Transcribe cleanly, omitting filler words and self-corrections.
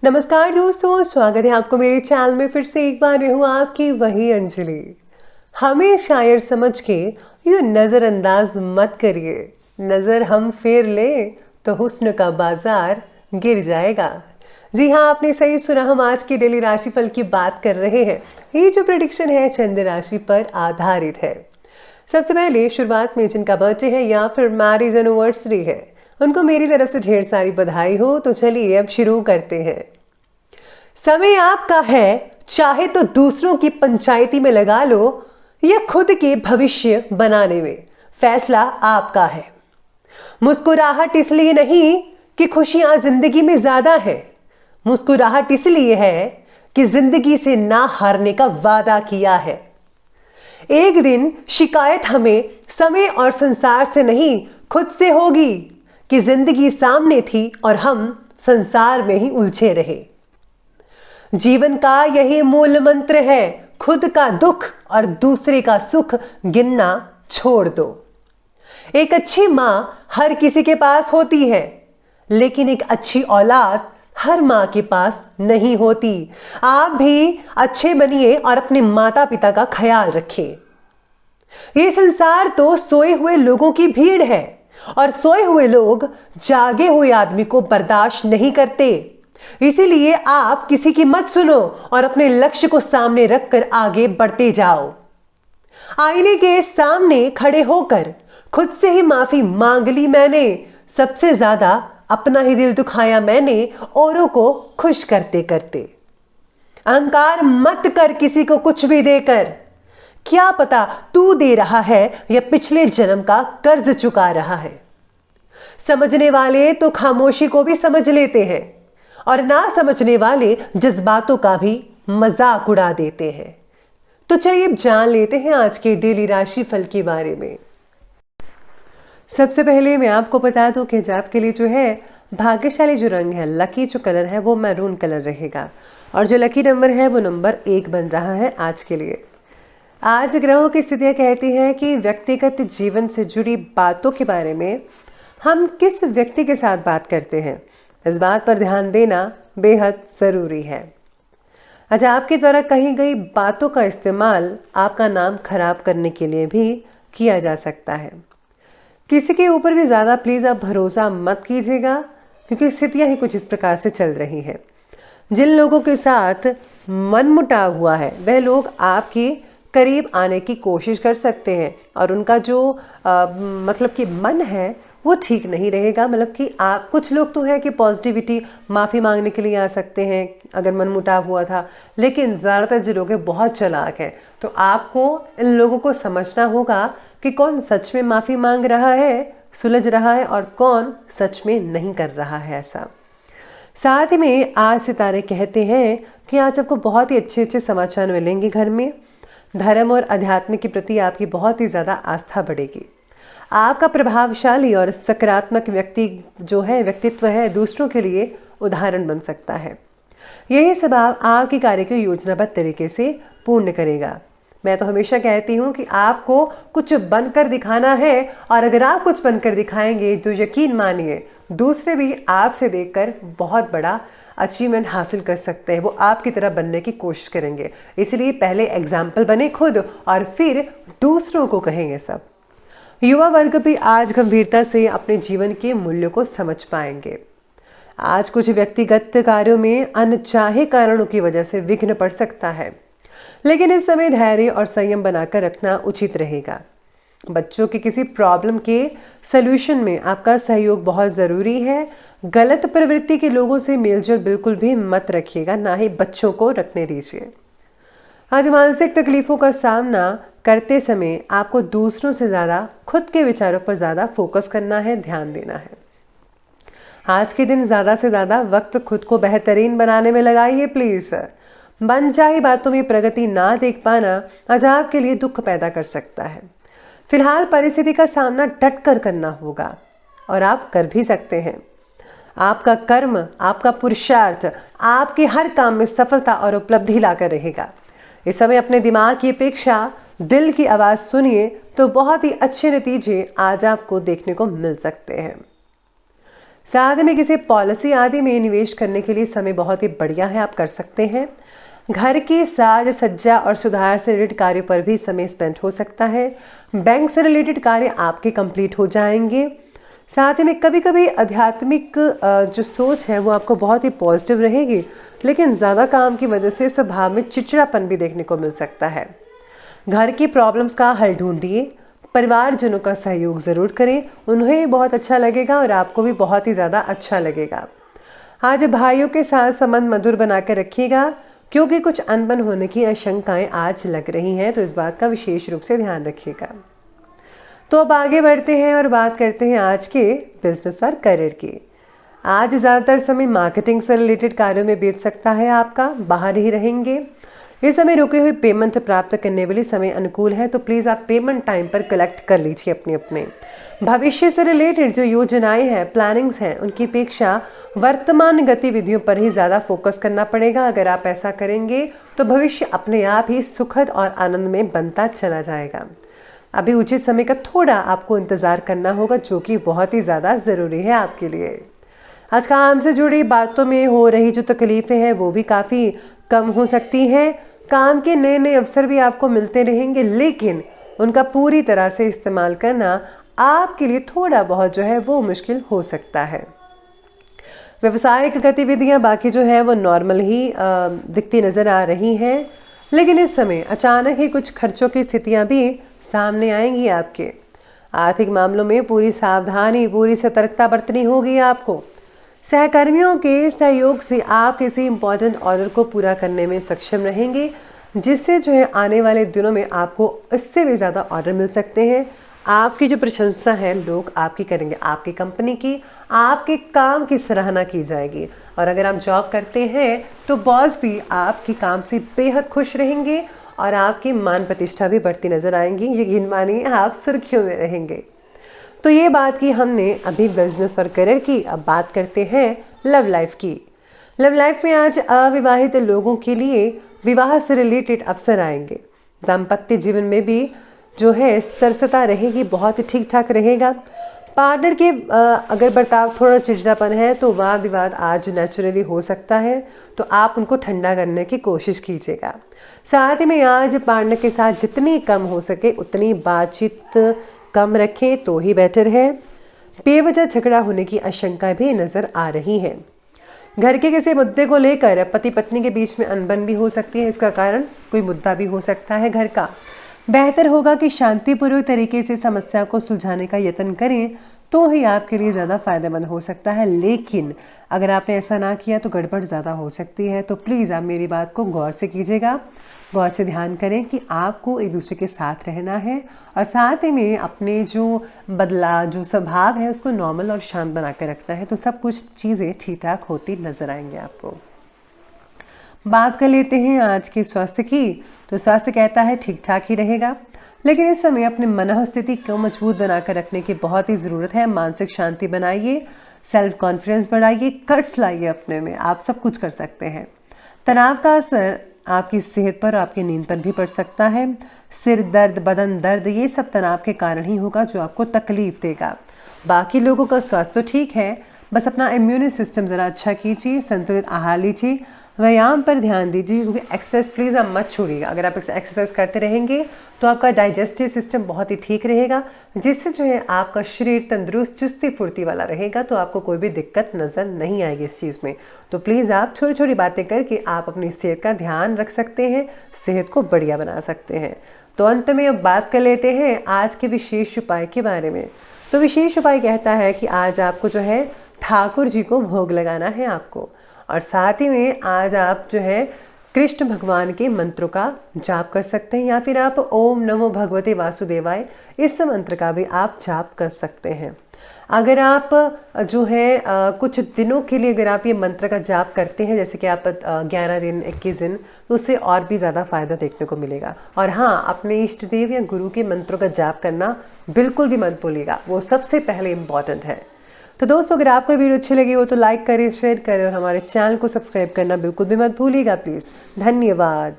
नमस्कार दोस्तों, स्वागत है आपको मेरे चैनल में। फिर से एक बार मैं हूँ आपकी वही अंजलि। हमें शायर समझ के यूँ नज़रअंदाज मत करिए। नज़र हम फेर ले तो हुस्न का बाजार गिर जाएगा। जी हाँ, आपने सही सुना। हम आज की डेली राशिफल की बात कर रहे हैं। ये जो प्रेडिक्शन है चंद्र राशि पर आधारित है। सबसे पहले शुरुआत में जिनका बर्थडे है या फिर मैरिज एनिवर्सरी है, उनको मेरी तरफ से ढेर सारी बधाई हो। तो चलिए अब शुरू करते हैं। समय आपका है, चाहे तो दूसरों की पंचायती में लगा लो या खुद के भविष्य बनाने में, फैसला आपका है। मुस्कुराहट इसलिए नहीं कि खुशियां जिंदगी में ज्यादा है, मुस्कुराहट इसलिए है कि जिंदगी से ना हारने का वादा किया है। एक दिन शिकायत हमें समय और संसार से नहीं, खुद से होगी कि जिंदगी सामने थी और हम संसार में ही उलझे रहे। जीवन का यही मूल मंत्र है, खुद का दुख और दूसरे का सुख गिनना छोड़ दो। एक अच्छी मां हर किसी के पास होती है, लेकिन एक अच्छी औलाद हर मां के पास नहीं होती। आप भी अच्छे बनिए और अपने माता पिता का ख्याल रखिए। ये संसार तो सोए हुए लोगों की भीड़ है और सोए हुए लोग जागे हुए आदमी को बर्दाश्त नहीं करते। इसीलिए आप किसी की मत सुनो और अपने लक्ष्य को सामने रखकर आगे बढ़ते जाओ। आईने के सामने खड़े होकर खुद से ही माफी मांग ली मैंने, सबसे ज्यादा अपना ही दिल दुखाया मैंने औरों को खुश करते करते। अहंकार मत कर किसी को कुछ भी देकर, क्या पता तू दे रहा है या पिछले जन्म का कर्ज चुका रहा है। समझने वाले तो खामोशी को भी समझ लेते हैं और ना समझने वाले जज्बातों का भी मजाक उड़ा देते हैं। तो चलिए अब जान लेते हैं आज के डेली राशि फल के बारे में। सबसे पहले मैं आपको बता दूं कि आपके लिए जो है भाग्यशाली जो रंग है, लकी जो कलर है वो मैरून कलर रहेगा और जो लकी नंबर है वो नंबर 1 बन रहा है आज के लिए। आज ग्रहों की स्थितियां कहती हैं कि व्यक्तिगत जीवन से जुड़ी बातों के बारे में हम किस व्यक्ति के साथ बात करते हैं, इस बात पर ध्यान देना बेहद ज़रूरी है। आज आपके द्वारा कही गई बातों का इस्तेमाल आपका नाम खराब करने के लिए भी किया जा सकता है। किसी के ऊपर भी ज़्यादा प्लीज़ आप भरोसा मत कीजिएगा, क्योंकि स्थितियां ही कुछ इस प्रकार से चल रही हैं। जिन लोगों के साथ मनमुटाव हुआ है वह लोग आपके करीब आने की कोशिश कर सकते हैं और उनका जो मतलब कि मन है वो ठीक नहीं रहेगा। मतलब कि आप कुछ लोग तो हैं कि पॉजिटिविटी माफ़ी मांगने के लिए आ सकते हैं अगर मनमुटाव हुआ था, लेकिन ज़्यादातर जो लोग हैं बहुत चालाक हैं। तो आपको इन लोगों को समझना होगा कि कौन सच में माफ़ी मांग रहा है, सुलझ रहा है और कौन सच में नहीं कर रहा है ऐसा। साथ ही में आज सितारे कहते हैं कि आज आपको बहुत ही अच्छे अच्छे समाचार मिलेंगे। घर में धर्म और अध्यात्म के प्रति आपकी बहुत ही ज़्यादा आस्था बढ़ेगी। आपका प्रभावशाली और सकारात्मक व्यक्तित्व है दूसरों के लिए उदाहरण बन सकता है। यही स्वभाव आपके कार्य को योजनाबद्ध तरीके से पूर्ण करेगा। मैं तो हमेशा कहती हूँ कि आपको कुछ बनकर दिखाना है और अगर आप कुछ बनकर दिखाएंगे तो यकीन मानिए दूसरे भी आपसे देखकर बहुत बड़ा अचीवमेंट हासिल कर सकते हैं। वो आपकी तरह बनने की कोशिश करेंगे। इसलिए पहले एग्जाम्पल बने खुद और फिर दूसरों को कहेंगे सब। युवा वर्ग भी आज गंभीरता से अपने जीवन के मूल्यों को समझ पाएंगे। आज कुछ व्यक्तिगत कार्यों में अनचाहे कारणों की वजह से विघ्न पड़ सकता है, लेकिन इस समय धैर्य और संयम बनाकर रखना उचित रहेगा। बच्चों की किसी प्रॉब्लम के सलूशन में आपका सहयोग बहुत ज़रूरी है। गलत प्रवृत्ति के लोगों से मेलजोल बिल्कुल भी मत रखिएगा, ना ही बच्चों को रखने दीजिए। आज मानसिक तकलीफों का सामना करते समय आपको दूसरों से ज़्यादा खुद के विचारों पर ज़्यादा फोकस करना है, ध्यान देना है। आज के दिन ज़्यादा से ज़्यादा वक्त खुद को बेहतरीन बनाने में लगाइए प्लीज़। मनचाही बातों में प्रगति ना देख पाना आज आपके लिए दुख पैदा कर सकता है। फिलहाल परिस्थिति का सामना डट कर करना होगा और आप कर भी सकते हैं। आपका कर्म, आपका पुरुषार्थ आपके हर काम में सफलता और उपलब्धि लाकर रहेगा। इस समय अपने दिमाग की अपेक्षा दिल की आवाज़ सुनिए तो बहुत ही अच्छे नतीजे आज आपको देखने को मिल सकते हैं। साथ में किसी पॉलिसी आदि में निवेश करने के लिए समय बहुत ही बढ़िया है, आप कर सकते हैं। घर की साज सज्जा और सुधार से रिलेटेड कार्यों पर भी समय स्पेंड हो सकता है। बैंक से रिलेटेड कार्य आपके कंप्लीट हो जाएंगे। साथ ही में कभी कभी आध्यात्मिक जो सोच है वो आपको बहुत ही पॉजिटिव रहेगी, लेकिन ज़्यादा काम की वजह से स्वभाव में चिड़चिड़ापन भी देखने को मिल सकता है। घर की प्रॉब्लम्स का हल ढूंढिए, परिवारजनों का सहयोग ज़रूर करें, उन्हें बहुत अच्छा लगेगा और आपको भी बहुत ही ज़्यादा अच्छा लगेगा। आज भाइयों के साथ संबंध मधुर बना कर रखिएगा, क्योंकि कुछ अनबन होने की आशंकाएं आज लग रही हैं, तो इस बात का विशेष रूप से ध्यान रखिएगा। तो अब आगे बढ़ते हैं और बात करते हैं आज के बिजनेस और करियर की। आज ज़्यादातर समय मार्केटिंग से रिलेटेड कार्यों में बीत सकता है, आपका बाहर ही रहेंगे। इस समय रुके हुए पेमेंट प्राप्त करने वाले समय अनुकूल है, तो प्लीज़ आप पेमेंट टाइम पर कलेक्ट कर लीजिए अपने भविष्य से रिलेटेड जो योजनाएं हैं, प्लानिंग्स हैं, उनकी अपेक्षा वर्तमान गतिविधियों पर ही ज़्यादा फोकस करना पड़ेगा। अगर आप ऐसा करेंगे तो भविष्य अपने आप ही सुखद और आनंद में बनता चला जाएगा। अभी उचित समय का थोड़ा आपको इंतज़ार करना होगा, जो कि बहुत ही ज़्यादा ज़रूरी है आपके लिए। आज काम से जुड़ी बातों में हो रही जो तकलीफ़ें हैं वो भी काफ़ी कम हो सकती हैं। काम के नए नए अवसर भी आपको मिलते रहेंगे, लेकिन उनका पूरी तरह से इस्तेमाल करना आपके लिए थोड़ा बहुत जो है वो मुश्किल हो सकता है। व्यावसायिक गतिविधियां बाकी जो है वो नॉर्मल ही दिखती नज़र आ रही हैं, लेकिन इस समय अचानक ही कुछ खर्चों की स्थितियां भी सामने आएंगी आपके। आर्थिक मामलों में पूरी सावधानी, पूरी सतर्कता बरतनी होगी आपको। सहकर्मियों के सहयोग से आप किसी इम्पोर्टेंट ऑर्डर को पूरा करने में सक्षम रहेंगे, जिससे जो है आने वाले दिनों में आपको इससे भी ज़्यादा ऑर्डर मिल सकते हैं। आपकी जो प्रशंसा है लोग आपकी करेंगे, आपकी कंपनी की, आपके काम की सराहना की जाएगी। और अगर आप जॉब करते हैं तो बॉस भी आपके काम से बेहद खुश रहेंगे और आपकी मान प्रतिष्ठा भी बढ़ती नजर आएंगी। यकीन मानिए आप सुर्खियों में रहेंगे। तो ये बात की हमने अभी बिजनेस और करियर की। अब बात करते हैं लव लाइफ की। लव लाइफ में आज अविवाहित लोगों के लिए विवाह से रिलेटेड अवसर आएंगे। दाम्पत्य जीवन में भी जो है सरसता रहेगी, बहुत ही ठीक ठाक रहेगा। पार्टनर के अगर बर्ताव थोड़ा चिड़चिड़ापन है तो वाद विवाद आज नेचुरली हो सकता है, तो आप उनको ठंडा करने की कोशिश कीजिएगा। साथ ही में आज पार्टनर के साथ जितनी कम हो सके उतनी बातचीत कम रखें तो ही बेटर है। बेवजह झगड़ा होने की आशंका भी नज़र आ रही है। घर के किसी मुद्दे को लेकर पति पत्नी के बीच में अनबन भी हो सकती है, इसका कारण कोई मुद्दा भी हो सकता है घर का। बेहतर होगा कि शांतिपूर्वक तरीके से समस्या को सुलझाने का यत्न करें, तो ही आपके लिए ज़्यादा फायदेमंद हो सकता है। लेकिन अगर आपने ऐसा ना किया तो गड़बड़ ज़्यादा हो सकती है। तो प्लीज़ आप मेरी बात को गौर से कीजिएगा, गौर से ध्यान करें कि आपको एक दूसरे के साथ रहना है और साथ ही में अपने जो जो स्वभाव है उसको नॉर्मल और शांत बना कर रखना है। तो सब कुछ चीज़ें ठीक ठाक होती नज़र आएंगे आपको। बात कर लेते हैं आज के स्वास्थ्य की। तो स्वास्थ्य कहता है ठीक ठाक ही रहेगा, लेकिन इस समय अपने मन स्थिति को मजबूत बनाकर रखने की बहुत ही ज़रूरत है। मानसिक शांति बनाइए, सेल्फ कॉन्फिडेंस बढ़ाइए, कट्स लाइए अपने में, आप सब कुछ कर सकते हैं। तनाव का असर आपकी सेहत पर, आपकी नींद पर भी पड़ सकता है। सिर दर्द, बदन दर्द, ये सब तनाव के कारण ही होगा जो आपको तकलीफ देगा। बाकी लोगों का स्वास्थ्य तो ठीक है, बस अपना इम्यून सिस्टम ज़रा अच्छा कीजिए, संतुलित आहार लीजिए, व्यायाम पर ध्यान दीजिए, क्योंकि एक्सरसाइज प्लीज़ आप मत छोड़िएगा। अगर आप एक्सरसाइज करते रहेंगे तो आपका डाइजेस्टिव सिस्टम बहुत ही ठीक रहेगा, जिससे जो है आपका शरीर तंदुरुस्त, चुस्ती फुर्ती वाला रहेगा। तो आपको कोई भी दिक्कत नज़र नहीं आएगी इस चीज़ में। तो प्लीज़ आप छोटी छोटी बातें करके आप अपनी सेहत का ध्यान रख सकते हैं, सेहत को बढ़िया बना सकते हैं। तो अंत में अब बात कर लेते हैं आज के विशेष उपाय के बारे में। तो विशेष उपाय कहता है कि आज आपको जो है ठाकुर जी को भोग लगाना है आपको, और साथ ही में आज आप जो है कृष्ण भगवान के मंत्रों का जाप कर सकते हैं, या फिर आप ओम नमो भगवते वासुदेवाय इस मंत्र का भी आप जाप कर सकते हैं। अगर आप जो है कुछ दिनों के लिए अगर आप ये मंत्र का जाप करते हैं, जैसे कि आप 11 दिन 21 दिन, तो उससे और भी ज़्यादा फायदा देखने को मिलेगा। और हाँ, अपने इष्ट देव या गुरु के मंत्रों का जाप करना बिल्कुल भी मत भूलिएगा, वो सबसे पहले इम्पॉर्टेंट है। तो दोस्तों, अगर आपको वीडियो अच्छी लगी हो तो लाइक करें, शेयर करें और हमारे चैनल को सब्सक्राइब करना बिल्कुल भी मत भूलिएगा प्लीज़। धन्यवाद।